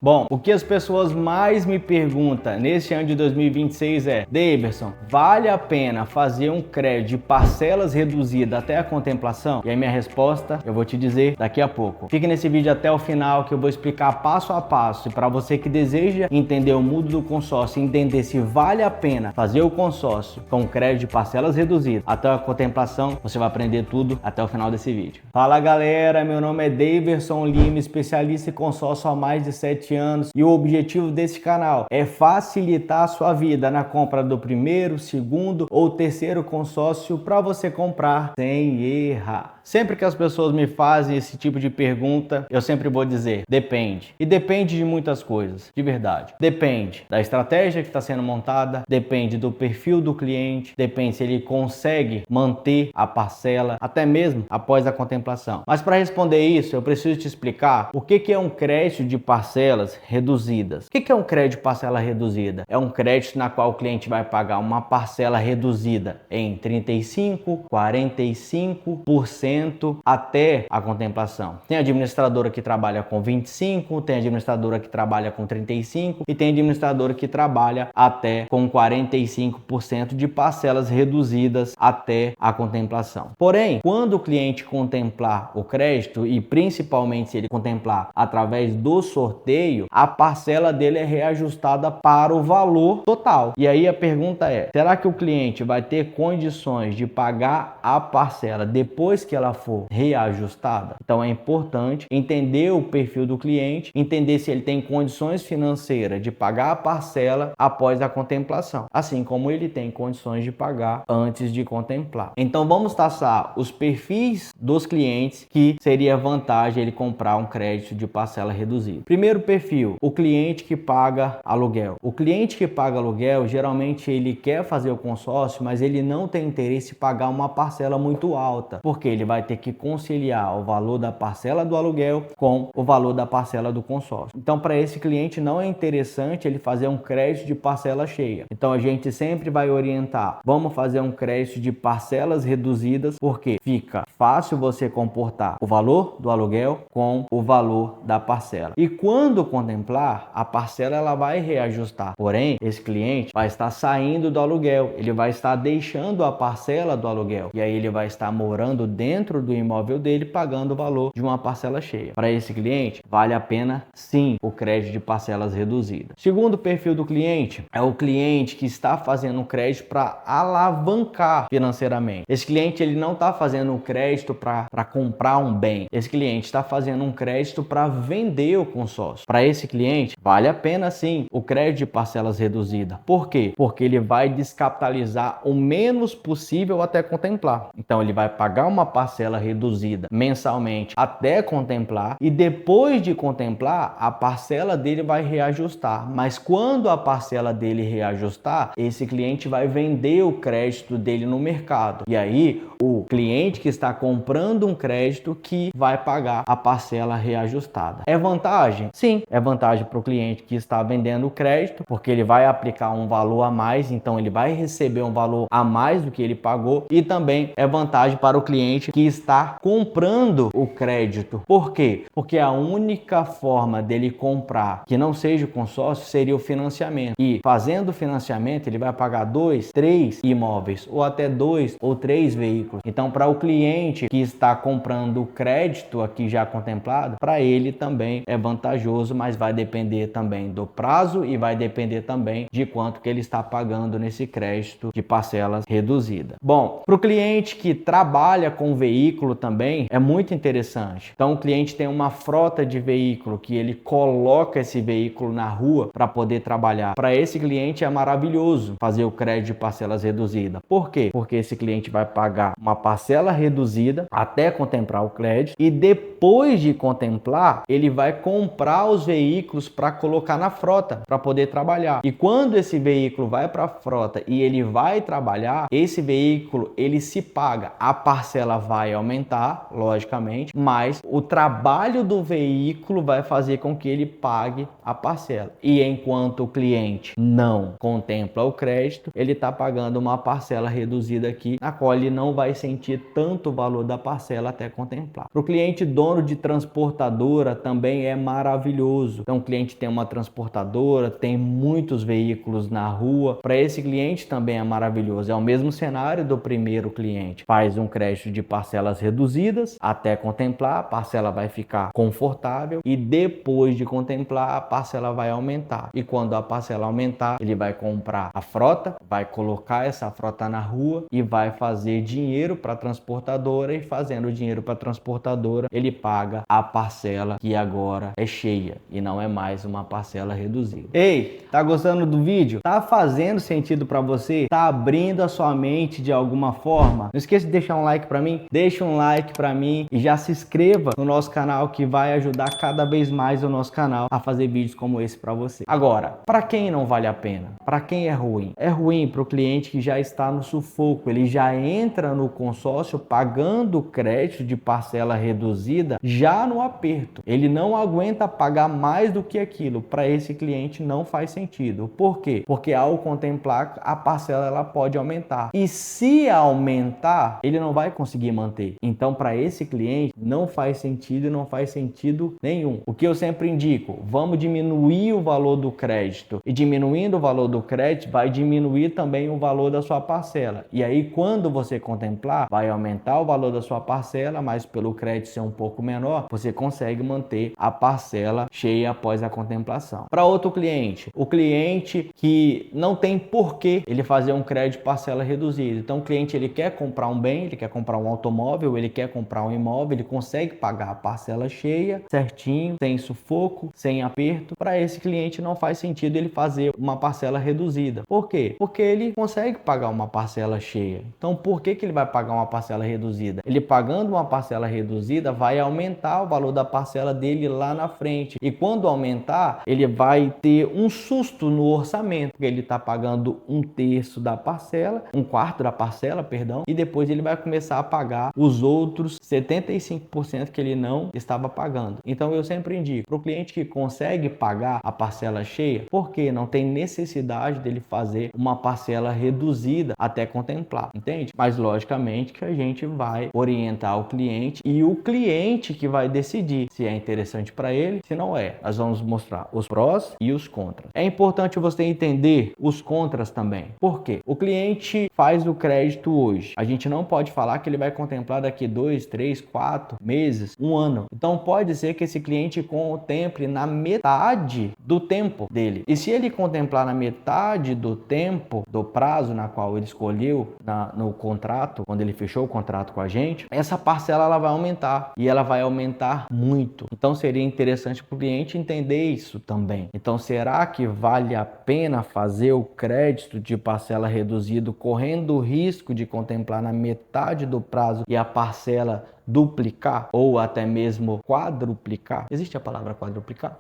Bom, o que as pessoas mais me perguntam nesse ano de 2026 é: Daverson, vale a pena fazer um crédito de parcelas reduzidas até a contemplação? E aí minha resposta eu vou te dizer daqui a pouco. Fique nesse vídeo até o final que eu vou explicar passo a passo. E para você que deseja entender o mundo do consórcio e entender se vale a pena fazer o consórcio com crédito de parcelas reduzidas até a contemplação, você vai aprender tudo até o final desse vídeo. Fala galera, meu nome é Daverson Lima, especialista em consórcio há mais de 7 anos, e o objetivo desse canal é facilitar a sua vida na compra do primeiro, segundo ou terceiro consórcio para você comprar sem errar. Sempre que as pessoas me fazem esse tipo de pergunta, eu sempre vou dizer: depende. E depende de muitas coisas, de verdade. Depende da estratégia que está sendo montada, depende do perfil do cliente, depende se ele consegue manter a parcela, até mesmo após a contemplação. Mas para responder isso, eu preciso te explicar o que é um crédito de parcelas reduzidas. O que é um crédito de parcela reduzida? É um crédito na qual o cliente vai pagar uma parcela reduzida em 35%, 45% até a contemplação. Tem administradora que trabalha com 25%, tem administradora que trabalha com 35% e tem administradora que trabalha até com 45% de parcelas reduzidas até a contemplação. Porém, quando o cliente contemplar o crédito, e principalmente se ele contemplar através do sorteio, a parcela dele é reajustada para o valor total. E aí a pergunta é: será que o cliente vai ter condições de pagar a parcela depois que ela for reajustada? Então é importante entender o perfil do cliente, entender se ele tem condições financeiras de pagar a parcela após a contemplação, assim como ele tem condições de pagar antes de contemplar. Então vamos traçar os perfis dos clientes que seria vantagem ele comprar um crédito de parcela reduzida. Primeiro perfil, o cliente que paga aluguel. O cliente que paga aluguel, geralmente ele quer fazer o consórcio, mas ele não tem interesse em pagar uma parcela muito alta, porque ele vai ter que conciliar o valor da parcela do aluguel com o valor da parcela do consórcio. Então, para esse cliente não é interessante ele fazer um crédito de parcela cheia. Então, a gente sempre vai orientar: vamos fazer um crédito de parcelas reduzidas, porque fica fácil você comportar o valor do aluguel com o valor da parcela. E quando contemplar, a parcela ela vai reajustar. Porém, esse cliente vai estar saindo do aluguel, ele vai estar deixando a parcela do aluguel e aí ele vai estar morando dentro do imóvel dele, pagando o valor de uma parcela cheia. Para esse cliente, vale a pena sim o crédito de parcelas reduzidas. Segundo perfil do cliente é o cliente que está fazendo um crédito para alavancar financeiramente. Esse cliente ele não está fazendo um crédito para comprar um bem. Esse cliente está fazendo um crédito para vender o consórcio. Para esse cliente, vale a pena sim o crédito de parcelas reduzidas. Por quê? Porque ele vai descapitalizar o menos possível até contemplar. Então ele vai pagar uma parcela reduzida mensalmente até contemplar, e depois de contemplar, a parcela dele vai reajustar. Mas quando a parcela dele reajustar, esse cliente vai vender o crédito dele no mercado. E aí o cliente que está comprando um crédito que vai pagar a parcela reajustada. É vantagem? Sim, é vantagem para o cliente que está vendendo o crédito, porque ele vai aplicar um valor a mais, então ele vai receber um valor a mais do que ele pagou, e também é vantagem para o cliente que está comprando o crédito. Por quê? Porque a única forma dele comprar que não seja o consórcio seria o financiamento, e fazendo o financiamento ele vai pagar 2, 3 imóveis ou até 2 ou 3 veículos. Então, para o cliente que está comprando o crédito aqui já contemplado, para ele também é vantajoso, mas vai depender também do prazo e vai depender também de quanto que ele está pagando nesse crédito de parcelas reduzida. Bom, para o cliente que trabalha com veículo também é muito interessante. Então, o cliente tem uma frota de veículo que ele coloca esse veículo na rua para poder trabalhar. Para esse cliente é maravilhoso fazer o crédito de parcelas reduzida. Por quê? Porque esse cliente vai pagar uma parcela reduzida até contemplar o crédito, e depois de contemplar, ele vai comprar os veículos para colocar na frota para poder trabalhar. E quando esse veículo vai para a frota e ele vai trabalhar, esse veículo ele se paga. A parcela vai aumentar, logicamente, mas o trabalho do veículo vai fazer com que ele pague a parcela. E enquanto o cliente não contempla o crédito, ele está pagando uma parcela reduzida aqui, na qual ele não vai sentir tanto valor da parcela até contemplar. Para o cliente dono de transportadora também é maravilhoso. Então o cliente tem uma transportadora, tem muitos veículos na rua, para esse cliente também é maravilhoso. É o mesmo cenário do primeiro cliente. Faz um crédito de parcelas reduzidas até contemplar, a parcela vai ficar confortável e depois de contemplar a parcela vai aumentar. E quando a parcela aumentar, ele vai comprar a frota, vai colocar essa frota na rua e vai fazer dinheiro para a transportadora, e fazendo dinheiro para a transportadora, ele paga a parcela que agora é cheia e não é mais uma parcela reduzida. Ei, tá gostando do vídeo? Tá fazendo sentido para você? Tá abrindo a sua mente de alguma forma? Não esqueça de deixar um like para mim, deixa um like para mim e já se inscreva no nosso canal, que vai ajudar cada vez mais o nosso canal a fazer vídeos como esse para você. Agora, para quem não vale a pena? Para quem é ruim? É ruim para o cliente que já está no sufoco, ele já entra no consórcio pagando crédito de parcela reduzida já no aperto. Ele não aguenta pagar mais do que aquilo. Para esse cliente não faz sentido. Por quê? Porque ao contemplar a parcela ela pode aumentar. E se aumentar, ele não vai conseguir manter. Então para esse cliente não faz sentido e não faz sentido nenhum. O que eu sempre indico, vamos diminuir o valor do crédito. E diminuindo o valor do crédito, vai diminuir também o valor da sua parcela. E aí quando você contemplar, vai aumentar o valor da sua parcela, mas pelo crédito ser um pouco menor, você consegue manter a parcela cheia após a contemplação. Para outro cliente, o cliente que não tem porquê ele fazer um crédito parcela reduzida. Então o cliente ele quer comprar um bem, ele quer comprar um automóvel, ele quer comprar um imóvel, ele consegue pagar a parcela cheia, certinho, sem sufoco, sem aperto. Para esse cliente não faz sentido ele fazer uma parcela reduzida. Por quê? Porque ele consegue pagar uma parcela cheia. Então por que ele vai pagar uma parcela reduzida? Ele pagando uma parcela reduzida vai aumentar o valor da parcela dele lá na frente. E quando aumentar, ele vai ter um susto no orçamento, porque ele está pagando um terço da parcela, um quarto da parcela, perdão, e depois ele vai começar a pagar os outros 75% que ele não estava pagando. Então eu sempre indico para o cliente que consegue pagar a parcela cheia, porque não tem necessidade dele fazer uma parcela reduzida até contemplar, entende? Mas logicamente que a gente vai orientar o cliente e o cliente que vai decidir se é interessante para ele, se não é. Nós vamos mostrar os prós e os contras. É importante você entender os contras também. Por quê? O cliente faz o crédito hoje. A gente não pode falar que ele vai contemplar daqui 2, 3, 4 meses, um ano. Então pode ser que esse cliente contemple na metade do tempo dele. E se ele contemplar na metade do tempo, do prazo na qual ele escolheu no contrato, quando ele fechou o contrato com a gente, essa parcela ela vai aumentar e ela vai aumentar muito. Então seria interessante para o cliente entender isso também. Então será que vale a pena fazer o crédito de parcela reduzido correndo o risco de contemplar na metade do prazo e a parcela duplicar ou até mesmo quadruplicar? Existe a palavra quadruplicar?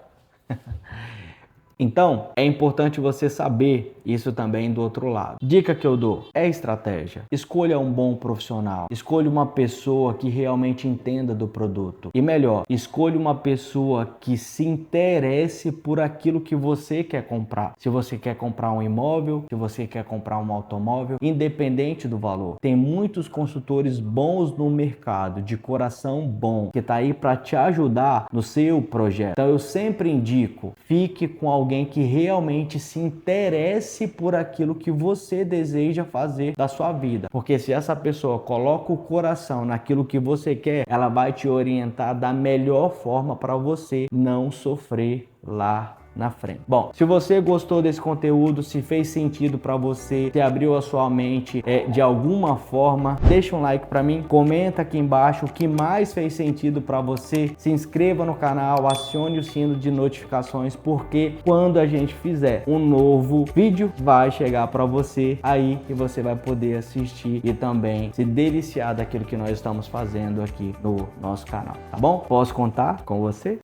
Então, é importante você saber isso também do outro lado. Dica que eu dou é estratégia. Escolha um bom profissional. Escolha uma pessoa que realmente entenda do produto. E melhor, escolha uma pessoa que se interesse por aquilo que você quer comprar. Se você quer comprar um imóvel, se você quer comprar um automóvel, independente do valor. Tem muitos consultores bons no mercado, de coração bom, que está aí para te ajudar no seu projeto. Então eu sempre indico, fique com alguém que realmente se interesse por aquilo que você deseja fazer da sua vida. Porque se essa pessoa coloca o coração naquilo que você quer, ela vai te orientar da melhor forma para você não sofrer lá na frente. Bom, se você gostou desse conteúdo, se fez sentido para você, se abriu a sua mente de alguma forma, deixa um like para mim, comenta aqui embaixo o que mais fez sentido para você, se inscreva no canal, acione o sino de notificações, porque quando a gente fizer um novo vídeo, vai chegar para você aí e você vai poder assistir e também se deliciar daquilo que nós estamos fazendo aqui no nosso canal, tá bom? Posso contar com você?